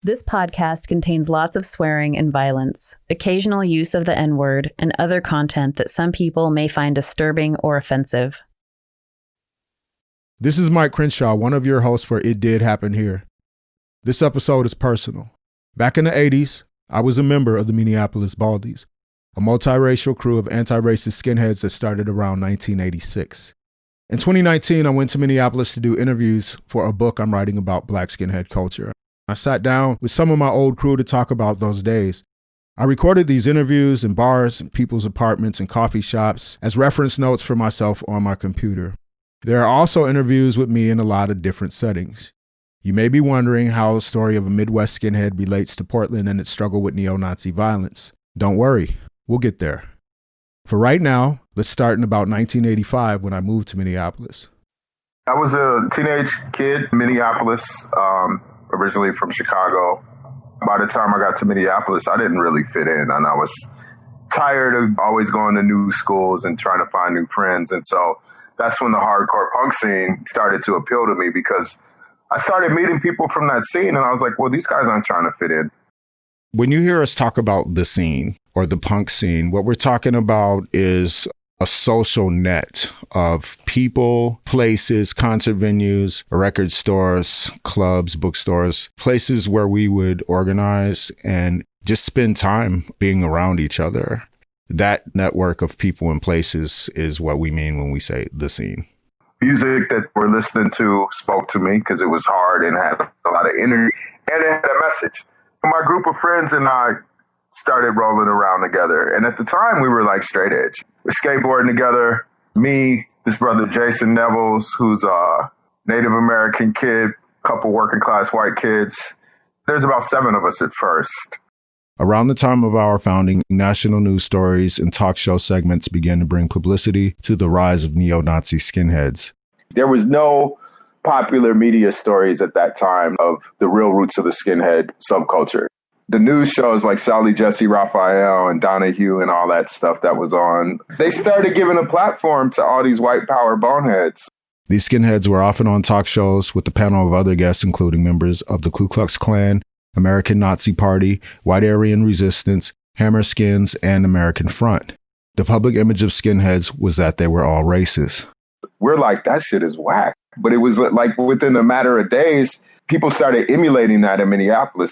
This podcast contains lots of swearing and violence, occasional use of the N-word, and other content that some people may find disturbing or offensive. This is Mic Crenshaw, one of your hosts for It Did Happen Here. This episode is personal. Back in the 80s, I was a member of the Minneapolis Baldies, a multiracial crew of anti-racist skinheads that started around 1986. In 2019, I went to Minneapolis to do interviews for a book I'm writing about Black skinhead culture. I sat down with some of my old crew to talk about those days. I recorded these interviews in bars, in people's apartments, and coffee shops as reference notes for myself on my computer. There are also interviews with me in a lot of different settings. You may be wondering how the story of a Midwest skinhead relates to Portland and its struggle with neo-Nazi violence. Don't worry, we'll get there. For right now, let's start in about 1985 when I moved to Minneapolis. I was a teenage kid in Minneapolis, originally from Chicago. By the time I got to Minneapolis, I didn't really fit in, and I was tired of always going to new schools and trying to find new friends. And so that's when the hardcore punk scene started to appeal to me, because I started meeting people from that scene, and I was like, well, these guys aren't trying to fit in. When you hear us talk about the scene or the punk scene, what we're talking about is a social net of people, places, concert venues, record stores, clubs, bookstores, places where we would organize and just spend time being around each other. That network of people and places is what we mean when we say the scene. Music that we're listening to spoke to me because it was hard and had a lot of energy, and it had a message. My group of friends and I started rolling around together. And at the time, we were like straight edge. We're skateboarding together. Me, this brother Jason Nevilles, who's a Native American kid, couple working class white kids. There's about 7 of us at first. Around the time of our founding, national news stories and talk show segments began to bring publicity to the rise of neo-Nazi skinheads. There was no popular media stories at that time of the real roots of the skinhead subculture. The news shows like Sally Jesse Raphael and Donahue and all that stuff that was on, they started giving a platform to all these white power boneheads. These skinheads were often on talk shows with a panel of other guests, including members of the Ku Klux Klan, American Nazi Party, White Aryan Resistance, Hammer Skins, and American Front. The public image of skinheads was that they were all racist. We're like, that shit is whack. But it was like within a matter of days, people started emulating that in Minneapolis.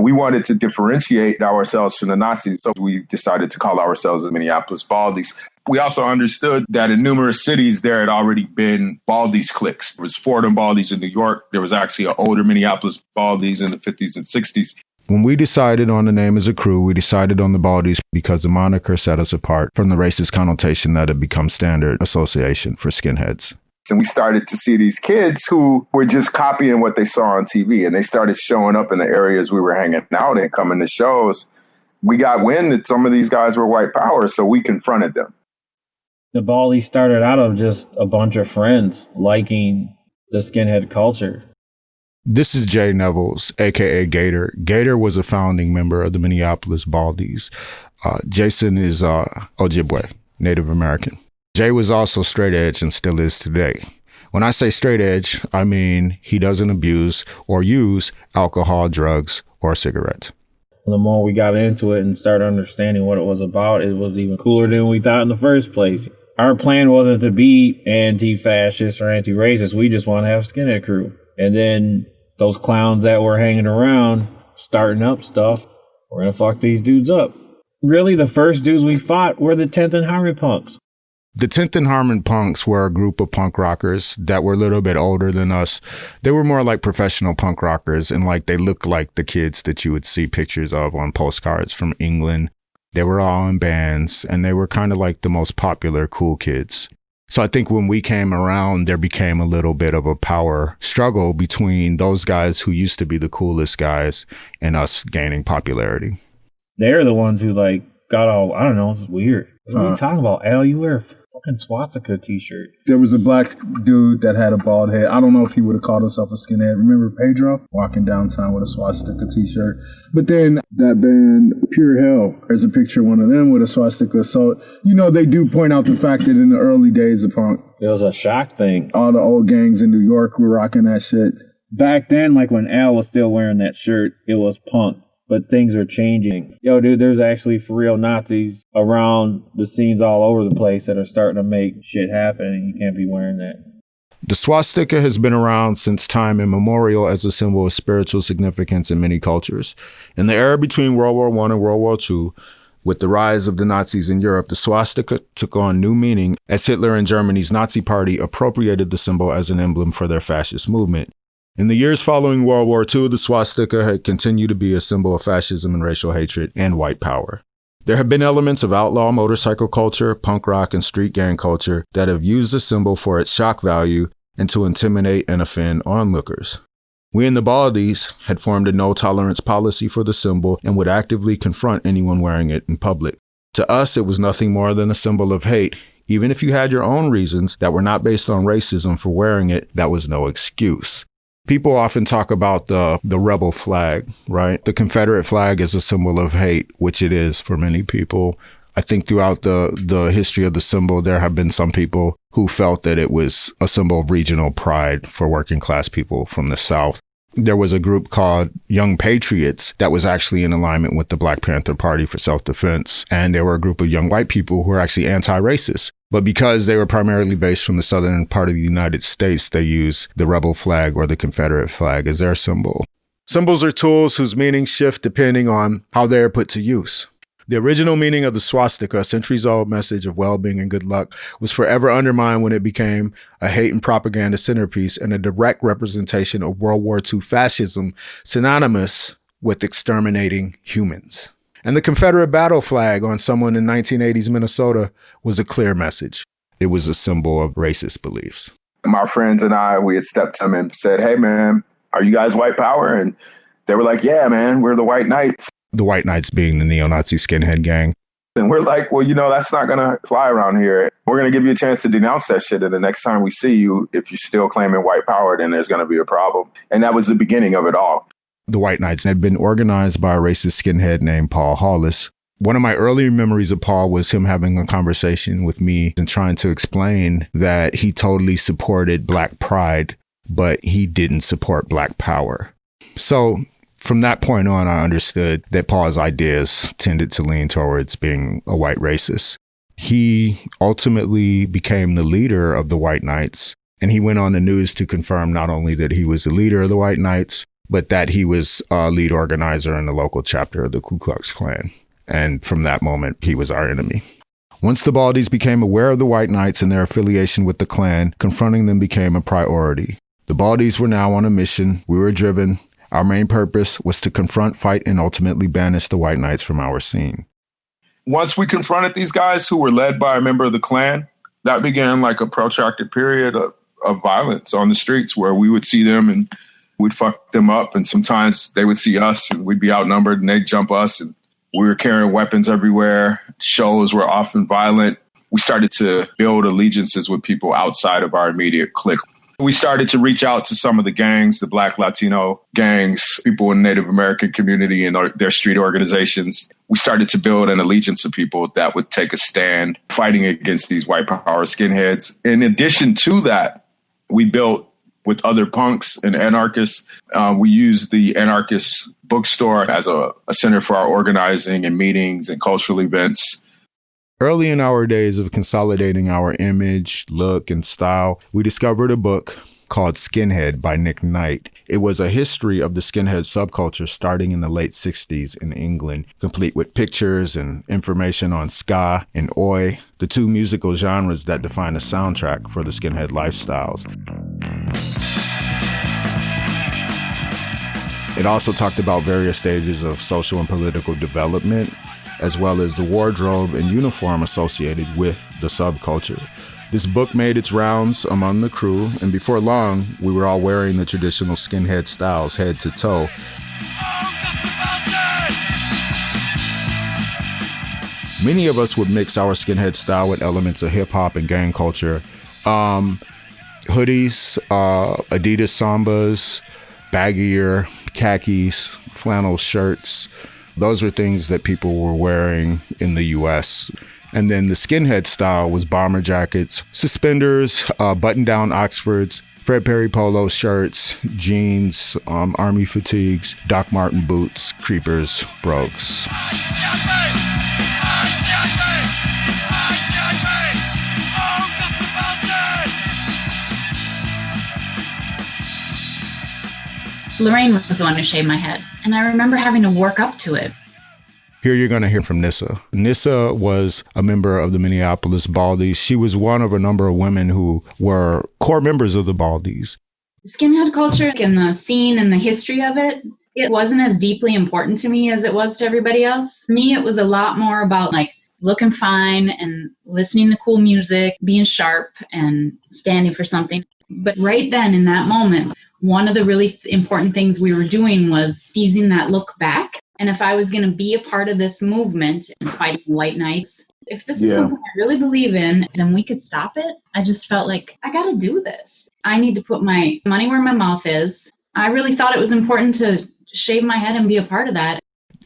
We wanted to differentiate ourselves from the Nazis, so we decided to call ourselves the Minneapolis Baldies. We also understood that in numerous cities, there had already been Baldies cliques. There was Fordham Baldies in New York. There was actually an older Minneapolis Baldies in the 50s and 60s. When we decided on the name as a crew, we decided on the Baldies because the moniker set us apart from the racist connotation that had become standard association for skinheads. And we started to see these kids who were just copying what they saw on TV, and they started showing up in the areas we were hanging out in, coming to shows. We got wind that some of these guys were white power, so we confronted them. The Baldies started out of just a bunch of friends liking the skinhead culture. This is Jay Nevilles, a.k.a. Gator. Gator was a founding member of the Minneapolis Baldies. Jason is Ojibwe, Native American. Jay was also straight edge and still is today. When I say straight edge, I mean he doesn't abuse or use alcohol, drugs, or cigarettes. The more we got into it and started understanding what it was about, it was even cooler than we thought in the first place. Our plan wasn't to be anti-fascist or anti-racist. We just want to have a skinhead crew. And then those clowns that were hanging around, starting up stuff, we're going to fuck these dudes up. Really, the first dudes we fought were the 10th and Harmon punks. The 10th and Harmon punks were a group of punk rockers that were a little bit older than us. They were more like professional punk rockers, and like they looked like the kids that you would see pictures of on postcards from England. They were all in bands, and they were kind of like the most popular cool kids. So I think when we came around, there became a little bit of a power struggle between those guys who used to be the coolest guys and us gaining popularity. They're the ones who like got all, I don't know, it's weird. What are you talking about, Al? You wear a fucking swastika t-shirt. There was a black dude that had a bald head. I don't know if he would have called himself a skinhead. Remember Pedro? Walking downtown with a swastika t-shirt. But then that band, Pure Hell, there's a picture of one of them with a swastika. So, you know, they do point out the fact that in the early days of punk, it was a shock thing. All the old gangs in New York were rocking that shit. Back then, like when Al was still wearing that shirt, it was punk. But things are changing. Yo, dude, there's actually for real Nazis around the scenes all over the place that are starting to make shit happen, and you can't be wearing that. The swastika has been around since time immemorial as a symbol of spiritual significance in many cultures. In the era between World War I and World War II, with the rise of the Nazis in Europe, the swastika took on new meaning as Hitler and Germany's Nazi party appropriated the symbol as an emblem for their fascist movement. In the years following World War II, the swastika had continued to be a symbol of fascism and racial hatred and white power. There have been elements of outlaw motorcycle culture, punk rock, and street gang culture that have used the symbol for its shock value and to intimidate and offend onlookers. We in the Baldies had formed a no-tolerance policy for the symbol and would actively confront anyone wearing it in public. To us, it was nothing more than a symbol of hate. Even if you had your own reasons that were not based on racism for wearing it, that was no excuse. People often talk about the rebel flag, right? The Confederate flag is a symbol of hate, which it is for many people. I think throughout the history of the symbol, there have been some people who felt that it was a symbol of regional pride for working class people from the South. There was a group called Young Patriots that was actually in alignment with the Black Panther Party for self-defense. And there were a group of young white people who were actually anti-racist. But because they were primarily based from the southern part of the United States, they use the rebel flag or the Confederate flag as their symbol. Symbols are tools whose meanings shift depending on how they are put to use. The original meaning of the swastika, a centuries-old message of well-being and good luck, was forever undermined when it became a hate and propaganda centerpiece and a direct representation of World War II fascism, synonymous with exterminating humans. And the Confederate battle flag on someone in 1980s Minnesota was a clear message. It was a symbol of racist beliefs. My friends and I, we had stepped to them and said, "Hey, man, are you guys white power?" And they were like, "Yeah, man, we're the White Knights." The White Knights being the neo-Nazi skinhead gang. And we're like, well, that's not going to fly around here. We're going to give you a chance to denounce that shit. And the next time we see you, if you're still claiming white power, then there's going to be a problem. And that was the beginning of it all. The White Knights had been organized by a racist skinhead named Paul Hollis. One of my early memories of Paul was him having a conversation with me and trying to explain that he totally supported Black pride, but he didn't support Black power. So from that point on, I understood that Paul's ideas tended to lean towards being a white racist. He ultimately became the leader of the White Knights, and he went on the news to confirm not only that he was the leader of the White Knights, but that he was a lead organizer in the local chapter of the Ku Klux Klan. And from that moment, he was our enemy. Once the Baldies became aware of the White Knights and their affiliation with the Klan, confronting them became a priority. The Baldies were now on a mission. We were driven. Our main purpose was to confront, fight, and ultimately banish the White Knights from our scene. Once we confronted these guys who were led by a member of the Klan, that began like a protracted period of violence on the streets where we would see them and we'd fuck them up. And sometimes they would see us and we'd be outnumbered and they'd jump us. And we were carrying weapons everywhere. Shows were often violent. We started to build allegiances with people outside of our immediate clique. We started to reach out to some of the gangs, the Black Latino gangs, people in the Native American community and their street organizations. We started to build an allegiance of people that would take a stand fighting against these white power skinheads. In addition to that, we built with other punks and anarchists. We used the anarchist bookstore as a center for our organizing and meetings and cultural events. Early in our days of consolidating our image, look, and style, we discovered a book called Skinhead by Nick Knight. It was a history of the skinhead subculture starting in the late 60s in England, complete with pictures and information on ska and oi, the two musical genres that define a soundtrack for the skinhead lifestyles. It also talked about various stages of social and political development, as well as the wardrobe and uniform associated with the subculture. This book made its rounds among the crew, and before long, we were all wearing the traditional skinhead styles head to toe. Many of us would mix our skinhead style with elements of hip hop and gang culture. Hoodies, Adidas Sambas, baggier khakis, flannel shirts. Those are things that people were wearing in the U.S. And then the skinhead style was bomber jackets, suspenders, button-down Oxfords, Fred Perry polo shirts, jeans, army fatigues, Doc Marten boots, creepers, brogues. Lorraine was the one who shaved my head, and I remember having to work up to it. Here you're going to hear from Nissa. Nissa was a member of the Minneapolis Baldies. She was one of a number of women who were core members of the Baldies. Skinhead culture and the scene and the history of it, it wasn't as deeply important to me as it was to everybody else. Me, it was a lot more about like looking fine and listening to cool music, being sharp and standing for something. But right then in that moment, one of the really important things we were doing was seizing that look back. And if I was going to be a part of this movement and fighting white knights, if this is something I really believe in and we could stop it, I just felt like I got to do this. I need to put my money where my mouth is. I really thought it was important to shave my head and be a part of that.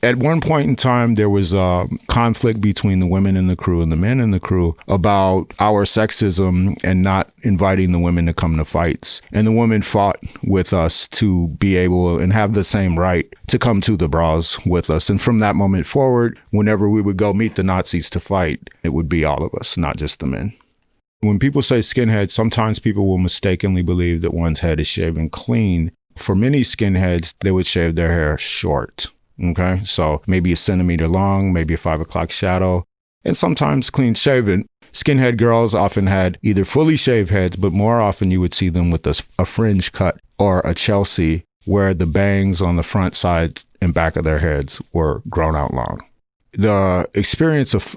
At one point in time, there was a conflict between the women in the crew and the men in the crew about our sexism and not inviting the women to come to fights. And the women fought with us to be able and have the same right to come to the bras with us. And from that moment forward, whenever we would go meet the Nazis to fight, it would be all of us, not just the men. When people say skinhead, sometimes people will mistakenly believe that one's head is shaven clean. For many skinheads, they would shave their hair short. Okay, so maybe a centimeter long, maybe a 5 o'clock shadow, and sometimes clean shaven. Skinhead girls often had either fully shaved heads, but more often you would see them with a fringe cut or a Chelsea, where the bangs on the front sides and back of their heads were grown out long. The experience of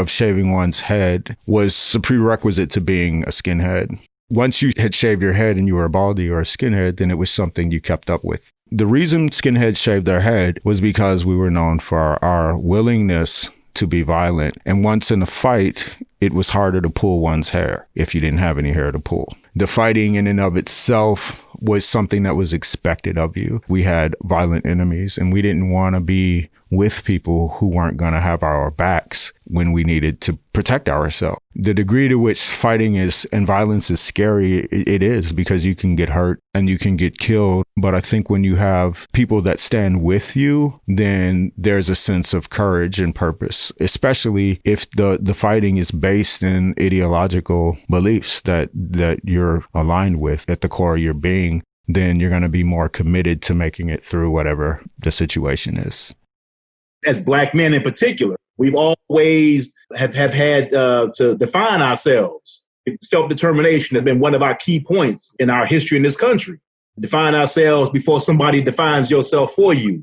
shaving one's head was a prerequisite to being a skinhead. Once you had shaved your head and you were a baldy or a skinhead, then it was something you kept up with. The reason skinheads shaved their head was because we were known for our willingness to be violent. And once in a fight, it was harder to pull one's hair if you didn't have any hair to pull. The fighting in and of itself was something that was expected of you. We had violent enemies and we didn't want to be with people who weren't going to have our backs when we needed to protect ourselves. The degree to which fighting is and violence is scary, it is, because you can get hurt and you can get killed. But I think when you have people that stand with you, then there's a sense of courage and purpose, especially if the fighting is based in ideological beliefs that you're aligned with at the core of your being. Then you're going to be more committed to making it through whatever the situation is. As Black men in particular, we've always have had to define ourselves. Self-determination has been one of our key points in our history in this country. Define ourselves before somebody defines yourself for you.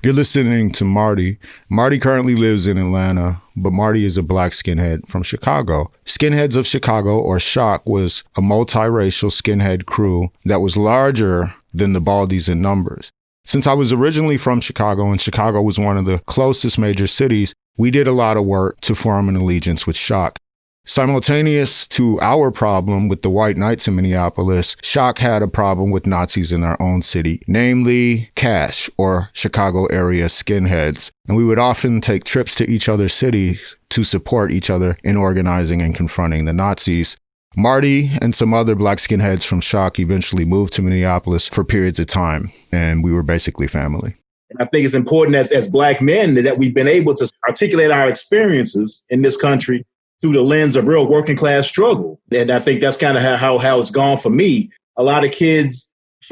You're listening to Marty. Marty currently lives in Atlanta, but Marty is a Black skinhead from Chicago. Skinheads of Chicago, or SHOC, was a multiracial skinhead crew that was larger than the Baldies in numbers. Since I was originally from Chicago, and Chicago was one of the closest major cities, we did a lot of work to form an allegiance with SHOC. Simultaneous to our problem with the white knights in Minneapolis, SHOC had a problem with Nazis in their own city, namely CASH, or Chicago Area Skinheads. And we would often take trips to each other's cities to support each other in organizing and confronting the Nazis. Marty and some other Black skinheads from SHOC eventually moved to Minneapolis for periods of time, and we were basically family. And I think it's important as Black men that we've been able to articulate our experiences in this country through the lens of real working class struggle. And I think that's kind of how it's gone for me. A lot of kids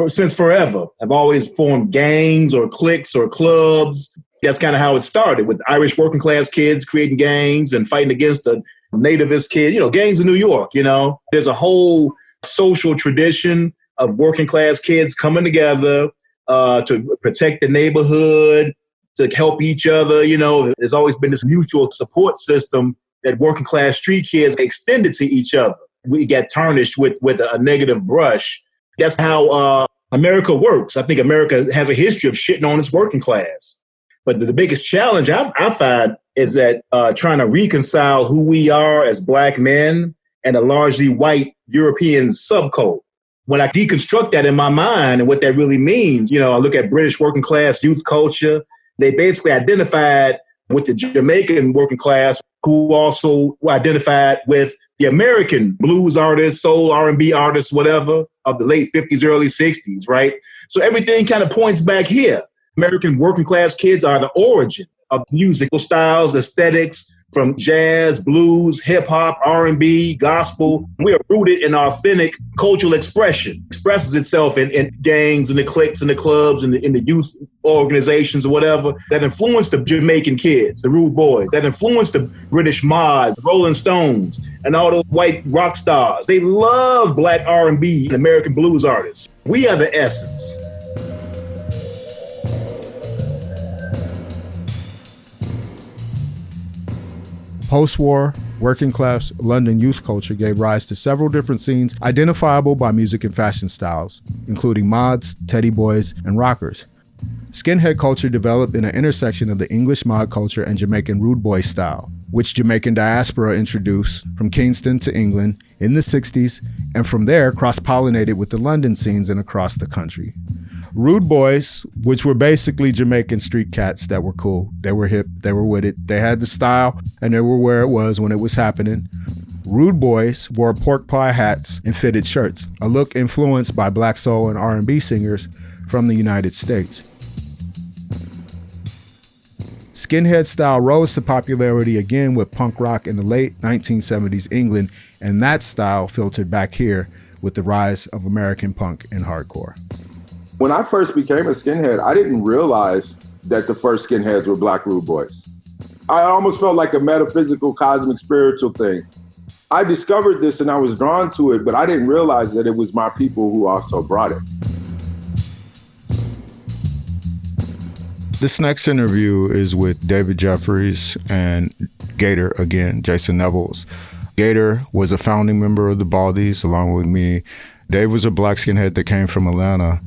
since forever have always formed gangs or cliques or clubs. That's kind of how it started, with Irish working class kids creating gangs and fighting against the nativist kids, gangs in New York, There's a whole social tradition of working class kids coming together to protect the neighborhood, to help each other. There's always been this mutual support system that working class street kids extended to each other. We get tarnished with a negative brush. That's how America works. I think America has a history of shitting on its working class. But the biggest challenge I find is that trying to reconcile who we are as Black men and a largely white European subculture. When I deconstruct that in my mind and what that really means, I look at British working class youth culture. They basically identified with the Jamaican working class, who also identified with the American blues artists, soul, R&B artists, whatever, of the late 50s, early 60s, right? So everything kind of points back here. American working class kids are the origin of musical styles, aesthetics, from jazz, blues, hip hop, R&B, gospel. We are rooted in authentic cultural expression. Expresses itself in gangs and the cliques and the clubs and in the youth organizations or whatever that influenced the Jamaican kids, the Rude Boys, that influenced the British Mod, the Rolling Stones, and all those white rock stars. They love Black R&B and American blues artists. We are the essence. Post-war, working-class London youth culture gave rise to several different scenes identifiable by music and fashion styles, including mods, teddy boys, and rockers. Skinhead culture developed in an intersection of the English mod culture and Jamaican rude boy style, which Jamaican diaspora introduced from Kingston to England in the 60s, and from there cross-pollinated with the London scenes and across the country. Rude boys, which were basically Jamaican street cats that were cool. They were hip, they were with it, they had the style, and they were where it was when it was happening. Rude boys wore pork pie hats and fitted shirts, a look influenced by black soul and R&B singers from the United States. Skinhead style rose to popularity again with punk rock in the late 1970s England, and that style filtered back here with the rise of American punk and hardcore. When I first became a skinhead, I didn't realize that the first skinheads were Black rude boys. I almost felt like a metaphysical, cosmic, spiritual thing. I discovered this and I was drawn to it, but I didn't realize that it was my people who also brought it. This next interview is with David Jeffries and Gator again, Jason Nevilles. Gator was a founding member of the Baldies along with me. Dave was a black skinhead that came from Atlanta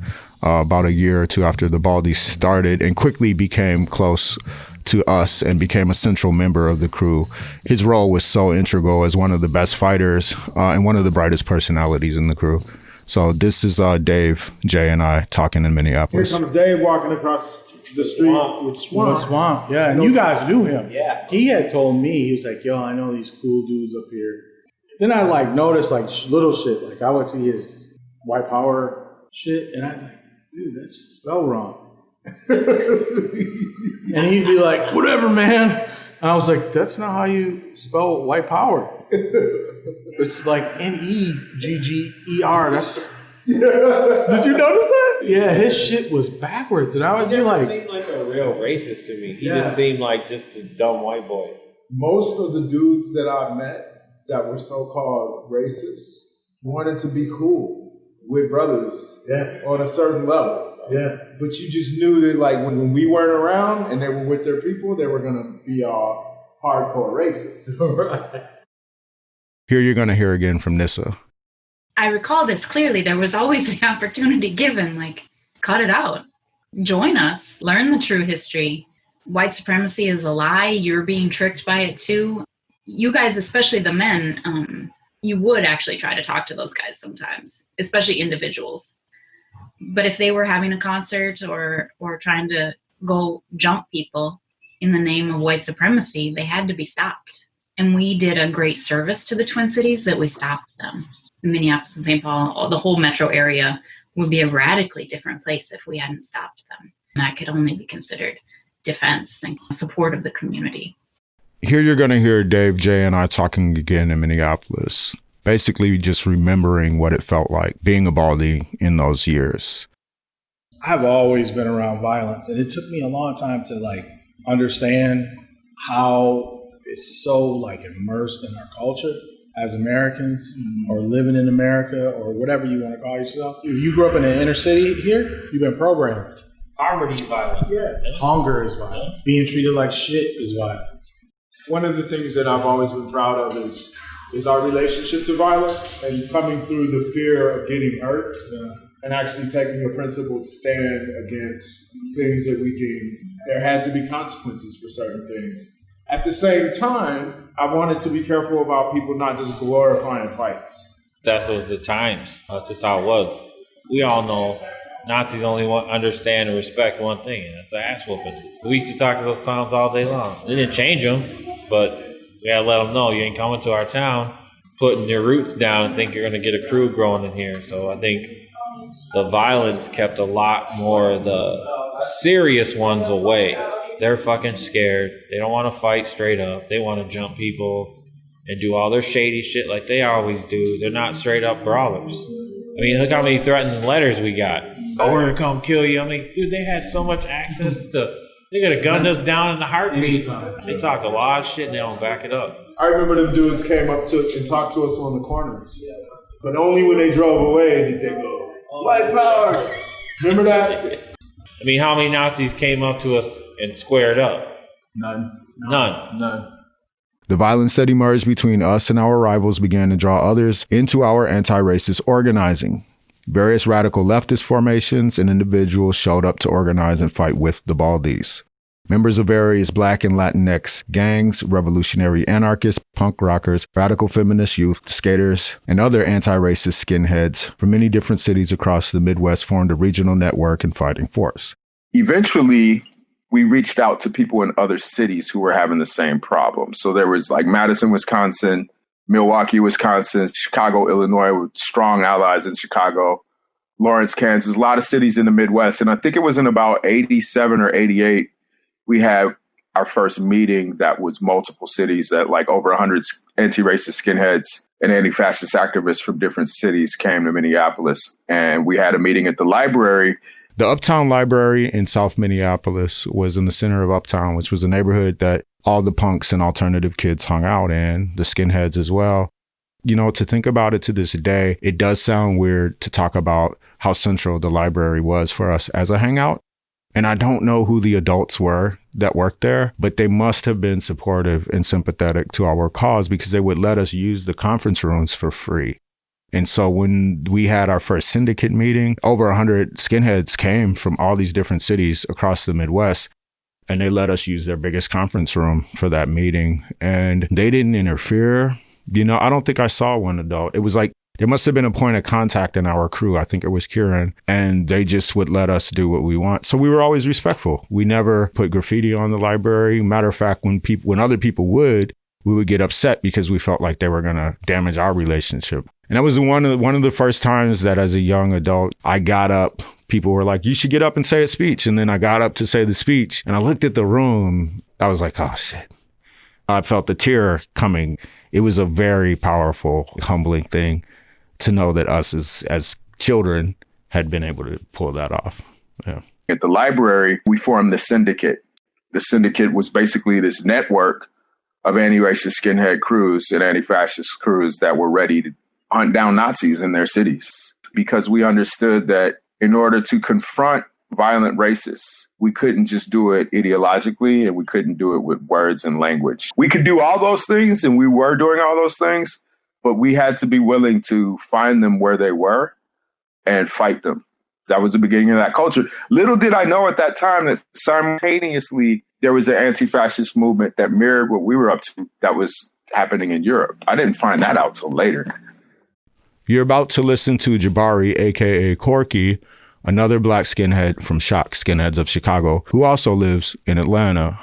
about a year or two after the Baldies started and quickly became close to us and became a central member of the crew. His role was so integral as one of the best fighters and one of the brightest personalities in the crew. So this is Dave, Jay, and I talking in Minneapolis. Here comes Dave walking across the street with Swamp. Yeah, and you guys knew him. Yeah. He had told me, he was like, yo, I know these cool dudes up here. Then I noticed little shit. Like I would see his white power shit and I'd like, dude, that's spelled wrong. And he'd be like, whatever, man. And I was like, that's not how you spell white power. It's like Negger. That's. Did you notice that? Yeah, his shit was backwards. And I would be like. He seemed like a real racist to me. He just seemed like just a dumb white boy. Most of the dudes that I met that were so-called racists wanted to be cool with brothers on a certain level. Yeah. But you just knew that when we weren't around and they were with their people, they were going to be all hardcore racists. Right. Here you're going to hear again from Nissa. I recall this clearly. There was always the opportunity given, cut it out. Join us. Learn the true history. White supremacy is a lie. You're being tricked by it too. You guys, especially the men, you would actually try to talk to those guys sometimes, especially individuals. But if they were having a concert or trying to go jump people in the name of white supremacy, they had to be stopped. And we did a great service to the Twin Cities that we stopped them. Minneapolis and St. Paul, the whole metro area would be a radically different place if we hadn't stopped them. And that could only be considered defense and support of the community. Here you're going to hear Dave, Jay, and I talking again in Minneapolis. Basically just remembering what it felt like being a Baldy in those years. I've always been around violence, and it took me a long time to understand how it's so immersed in our culture as Americans or living in America or whatever you want to call yourself. If you grew up in an inner city here, you've been programmed. Poverty is violence. Yeah. Hunger is violence. Being treated like shit is violence. One of the things that I've always been proud of is our relationship to violence and coming through the fear of getting hurt and actually taking a principled stand against things that we deem there had to be consequences for certain things. At the same time, I wanted to be careful about people not just glorifying fights. That was the times. That's just how it was. We all know Nazis only understand and respect one thing, and that's ass whooping. We used to talk to those clowns all day long. They didn't change them, but we had to let them know you ain't coming to our town. putting your roots down and think you're going to get a crew growing in here. So I think the violence kept a lot more of the serious ones away. They're fucking scared. They don't want to fight straight up. They want to jump people and do all their shady shit like they always do. They're not straight up brawlers. I mean, look how many threatening letters we got. Oh, we're going to come kill you. I mean, dude, they had so much access to... They could have gunned us down in the heartbeat. They talk a lot of shit and they don't back it up. I remember them dudes came up to and talked to us on the corners. But only when they drove away did they go, white power! Remember that? I mean, how many Nazis came up to us and squared up? None. The violence that emerged between us and our rivals began to draw others into our anti-racist organizing. Various radical leftist formations and individuals showed up to organize and fight with the Baldies. Members of various Black and Latinx gangs, revolutionary anarchists, punk rockers, radical feminist youth, skaters, and other anti-racist skinheads from many different cities across the Midwest formed a regional network and fighting force. Eventually, we reached out to people in other cities who were having the same problem. So there was like Madison, Wisconsin, Milwaukee, Wisconsin, Chicago, Illinois, with strong allies in Chicago, Lawrence, Kansas, a lot of cities in the Midwest. And I think it was in about 87 or 88, we had our first meeting that was multiple cities, that like over 100 anti-racist skinheads and anti-fascist activists from different cities came to Minneapolis. And we had a meeting at the library. The Uptown Library in South Minneapolis was in the center of Uptown, which was a neighborhood that all the punks and alternative kids hung out in, the skinheads as well. You know, to think about it to this day, it does sound weird to talk about how central the library was for us as a hangout. And I don't know who the adults were that worked there, but they must have been supportive and sympathetic to our cause because they would let us use the conference rooms for free. And so when we had our first syndicate meeting, over 100 skinheads came from all these different cities across the Midwest. And they let us use their biggest conference room for that meeting. And they didn't interfere. You know, I don't think I saw one adult. It was like, there must have been a point of contact in our crew. I think it was Kieran. And they just would let us do what we want. So we were always respectful. We never put graffiti on the library. Matter of fact, when other people would, we would get upset because we felt like they were going to damage our relationship. And that was one of the first times that as a young adult, I got up. People were like, you should get up and say a speech. And then I got up to say the speech and I looked at the room. I was like, oh, shit. I felt the tear coming. It was a very powerful, humbling thing to know that us as children had been able to pull that off. Yeah. At the library, we formed the syndicate. The syndicate was basically this network of anti-racist skinhead crews and anti-fascist crews that were ready to hunt down Nazis in their cities, because we understood that in order to confront violent racists, we couldn't just do it ideologically and we couldn't do it with words and language. We could do all those things and we were doing all those things, but we had to be willing to find them where they were and fight them. That was the beginning of that culture. Little did I know at that time that simultaneously there was an anti-fascist movement that mirrored what we were up to that was happening in Europe. I didn't find that out till later. You're about to listen to Jibari, aka Corky, another Black skinhead from Shock Skinheads of Chicago, who also lives in Atlanta.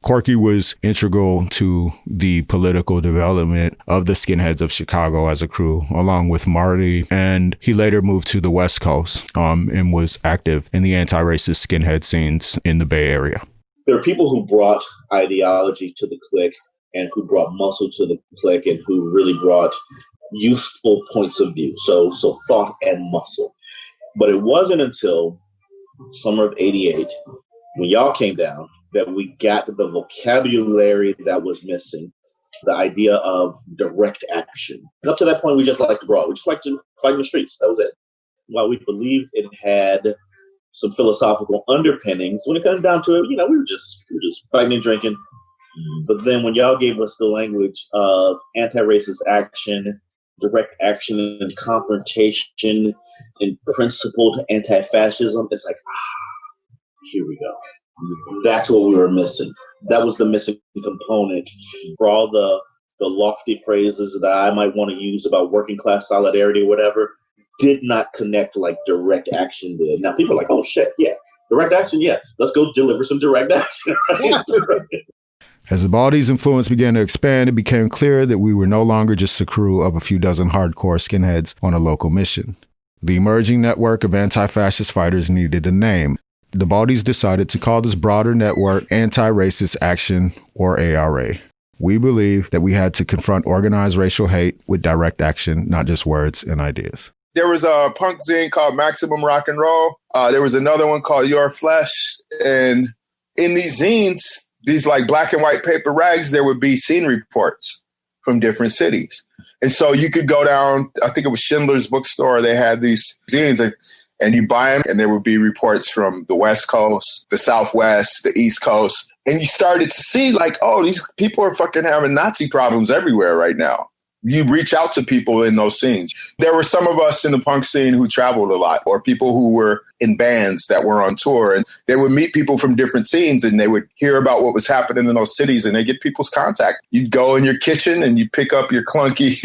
Corky was integral to the political development of the Skinheads of Chicago as a crew, along with Marty, and he later moved to the West Coast and was active in the anti-racist skinhead scenes in the Bay Area. There are people who brought ideology to the clique and who brought muscle to the clique and who really brought useful points of view, so thought and muscle. But it wasn't until summer of '88, when y'all came down, that we got the vocabulary that was missing, the idea of direct action. And up to that point, we just liked to brawl. We just liked to fight in the streets. That was it. While we believed it had some philosophical underpinnings, when it comes down to it, we were just fighting and drinking. But then when y'all gave us the language of anti-racist action, direct action and confrontation and principled anti-fascism, it's like, here we go. That's what we were missing. That was the missing component for all the lofty phrases that I might want to use about working class solidarity or whatever. Did not connect like direct action did. Now people are like, oh shit, yeah, direct action, yeah. Let's go deliver some direct action. Right? As the Baldies' influence began to expand, it became clear that we were no longer just a crew of a few dozen hardcore skinheads on a local mission. The emerging network of anti-fascist fighters needed a name. The Baldies decided to call this broader network Anti-Racist Action, or ARA. We believe that we had to confront organized racial hate with direct action, not just words and ideas. There was a punk zine called Maximum Rock and Roll. There was another one called Your Flesh. And in these zines, these like black and white paper rags, there would be scene reports from different cities. And so you could go down, I think it was Schindler's Bookstore. They had these zines and you buy them and there would be reports from the West Coast, the Southwest, the East Coast. And you started to see like, oh, these people are fucking having Nazi problems everywhere right now. You reach out to people in those scenes. There were some of us in the punk scene who traveled a lot, or people who were in bands that were on tour, and they would meet people from different scenes and they would hear about what was happening in those cities and they get people's contact. You'd go in your kitchen and you pick up your clunky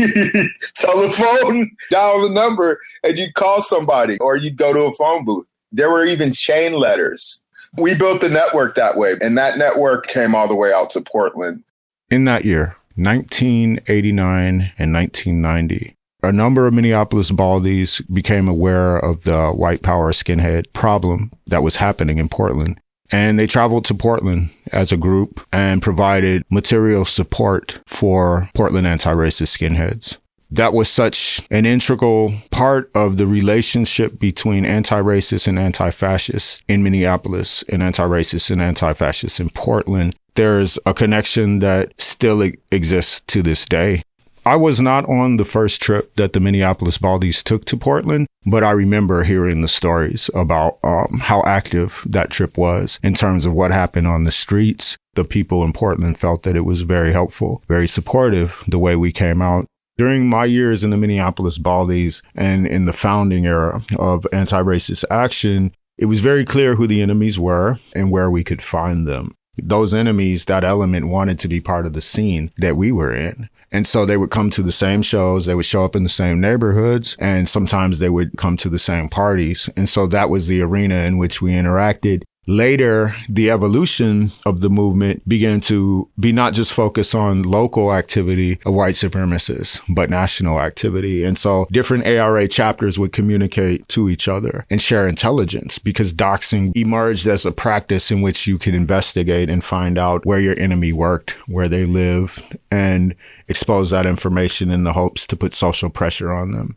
telephone, dial the number, and you'd call somebody, or you'd go to a phone booth. There were even chain letters. We built the network that way, and that network came all the way out to Portland. In that year, 1989 and 1990, a number of Minneapolis Baldies became aware of the white power skinhead problem that was happening in Portland. And they traveled to Portland as a group and provided material support for Portland anti-racist skinheads. That was such an integral part of the relationship between anti-racists and anti-fascists in Minneapolis and anti-racists and anti-fascists in Portland. There's a connection that still exists to this day. I was not on the first trip that the Minneapolis Baldies took to Portland, but I remember hearing the stories about how active that trip was in terms of what happened on the streets. The people in Portland felt that it was very helpful, very supportive, the way we came out. During my years in the Minneapolis Baldies and in the founding era of anti-racist action, it was very clear who the enemies were and where we could find them. Those enemies, that element, wanted to be part of the scene that we were in. And so they would come to the same shows, they would show up in the same neighborhoods, and sometimes they would come to the same parties. And so that was the arena in which we interacted. Later, the evolution of the movement began to be not just focused on local activity of white supremacists, but national activity. And so different ARA chapters would communicate to each other and share intelligence, because doxing emerged as a practice in which you could investigate and find out where your enemy worked, where they lived, and expose that information in the hopes to put social pressure on them.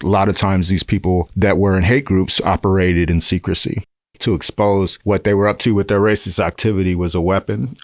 A lot of times these people that were in hate groups operated in secrecy. To expose what they were up to with their racist activity was a weapon.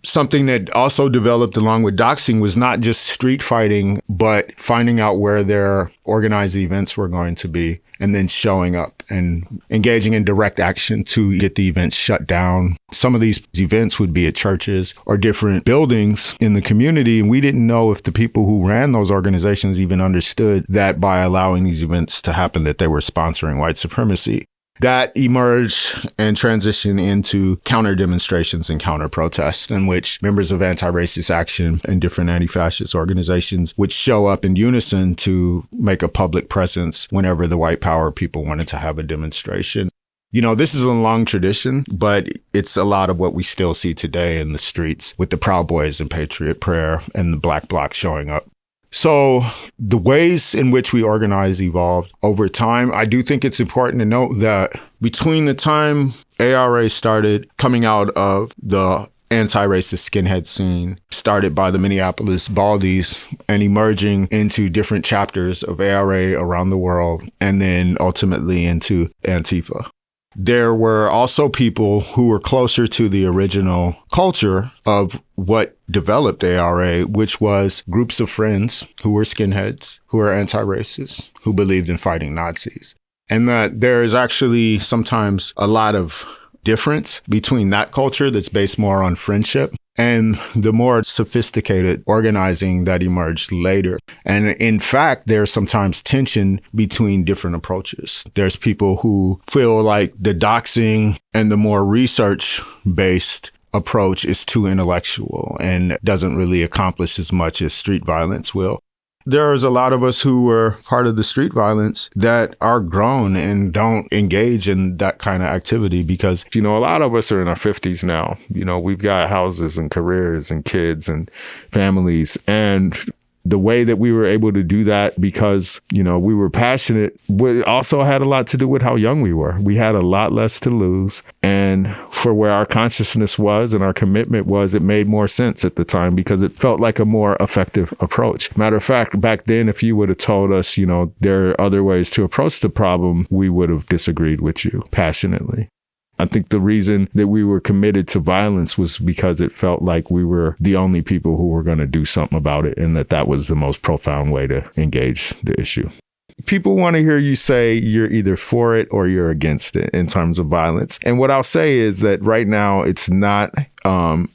Something that also developed along with doxing was not just street fighting, but finding out where their organized events were going to be and then showing up and engaging in direct action to get the events shut down. Some of these events would be at churches or different buildings in the community, and we didn't know if the people who ran those organizations even understood that by allowing these events to happen, that they were sponsoring white supremacy. That emerged and transitioned into counter demonstrations and counter protests, in which members of anti-racist action and different anti-fascist organizations would show up in unison to make a public presence whenever the white power people wanted to have a demonstration. You know, this is a long tradition, but it's a lot of what we still see today in the streets with the Proud Boys and Patriot Prayer and the Black Bloc showing up. So the ways in which we organize evolved over time. I do think it's important to note that between the time ARA started coming out of the anti-racist skinhead scene, started by the Minneapolis Baldies, and emerging into different chapters of ARA around the world, and then ultimately into Antifa, there were also people who were closer to the original culture of what developed ARA, which was groups of friends who were skinheads, who were anti-racist, who believed in fighting Nazis. And that there is actually sometimes a lot of difference between that culture that's based more on friendship and the more sophisticated organizing that emerged later. And in fact, there's sometimes tension between different approaches. There's people who feel like the doxing and the more research-based approach is too intellectual and doesn't really accomplish as much as street violence will. There's a lot of us who were part of the street violence that are grown and don't engage in that kind of activity because, a lot of us are in our 50s now. We've got houses and careers and kids and families. And the way that we were able to do that because, we were passionate, also had a lot to do with how young we were. We had a lot less to lose. And for where our consciousness was and our commitment was, it made more sense at the time because it felt like a more effective approach. Matter of fact, back then, if you would have told us, there are other ways to approach the problem, we would have disagreed with you passionately. I think the reason that we were committed to violence was because it felt like we were the only people who were going to do something about it and that was the most profound way to engage the issue. People want to hear you say you're either for it or you're against it in terms of violence. And what I'll say is that right now it's not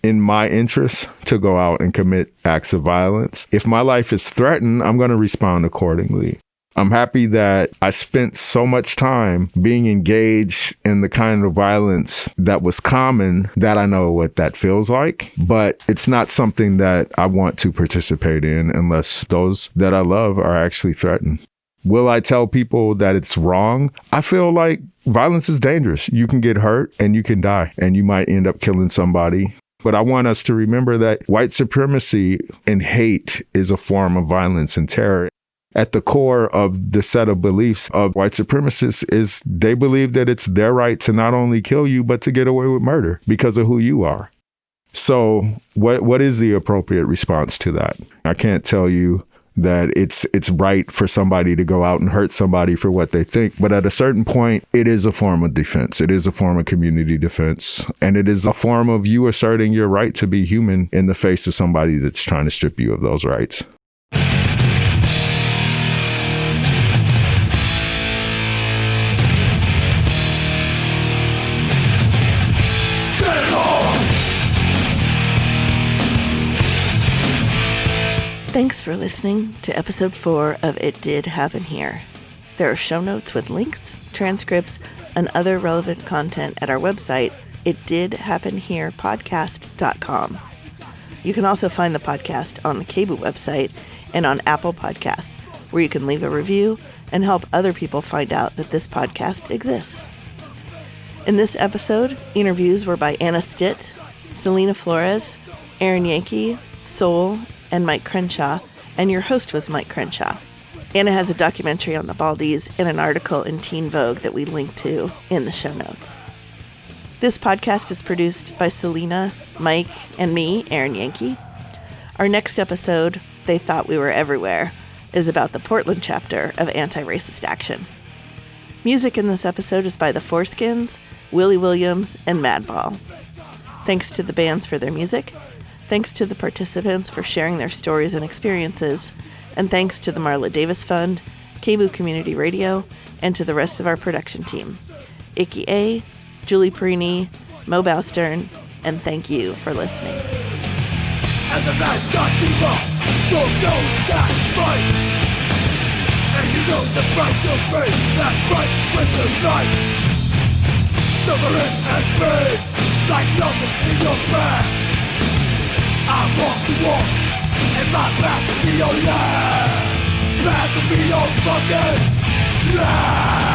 in my interest to go out and commit acts of violence. If my life is threatened, I'm going to respond accordingly. I'm happy that I spent so much time being engaged in the kind of violence that was common that I know what that feels like, but it's not something that I want to participate in unless those that I love are actually threatened. Will I tell people that it's wrong? I feel like violence is dangerous. You can get hurt and you can die and you might end up killing somebody. But I want us to remember that white supremacy and hate is a form of violence and terror. At the core of the set of beliefs of white supremacists is they believe that it's their right to not only kill you, but to get away with murder because of who you are. So what is the appropriate response to that? I can't tell you that it's right for somebody to go out and hurt somebody for what they think. But at a certain point, it is a form of defense. It is a form of community defense. And it is a form of you asserting your right to be human in the face of somebody that's trying to strip you of those rights. Thanks for listening to episode 4 of It Did Happen Here. There are show notes with links, transcripts, and other relevant content at our website, itdidhappenherepodcast.com. You can also find the podcast on the KBOO website and on Apple Podcasts, where you can leave a review and help other people find out that this podcast exists. In this episode, interviews were by Anna Stitt, Celina Flores, Erin Yanke, Soul, and Mic Crenshaw, and your host was Mic Crenshaw. Anna has a documentary on the Baldies and an article in Teen Vogue that we link to in the show notes. This podcast is produced by Celina, Mike, and me, Erin Yanke. Our next episode, They Thought We Were Everywhere, is about the Portland chapter of Anti-Racist Action. Music in this episode is by the Foreskins, Willie Williams, and Madball. Thanks to the bands for their music. Thanks to the participants for sharing their stories and experiences, and thanks to the Marla Davis Fund, KBOO Community Radio, and to the rest of our production team. Icky A, Julie Perini, Mo Bowstern, and thank you for listening. As a man got deeper, you'll know that fight. And you know the price you'll pay, that price with your life. Suffering and pain, like nothing in your past. I walk the walk, and my path will be your last. Path will be your fucking last.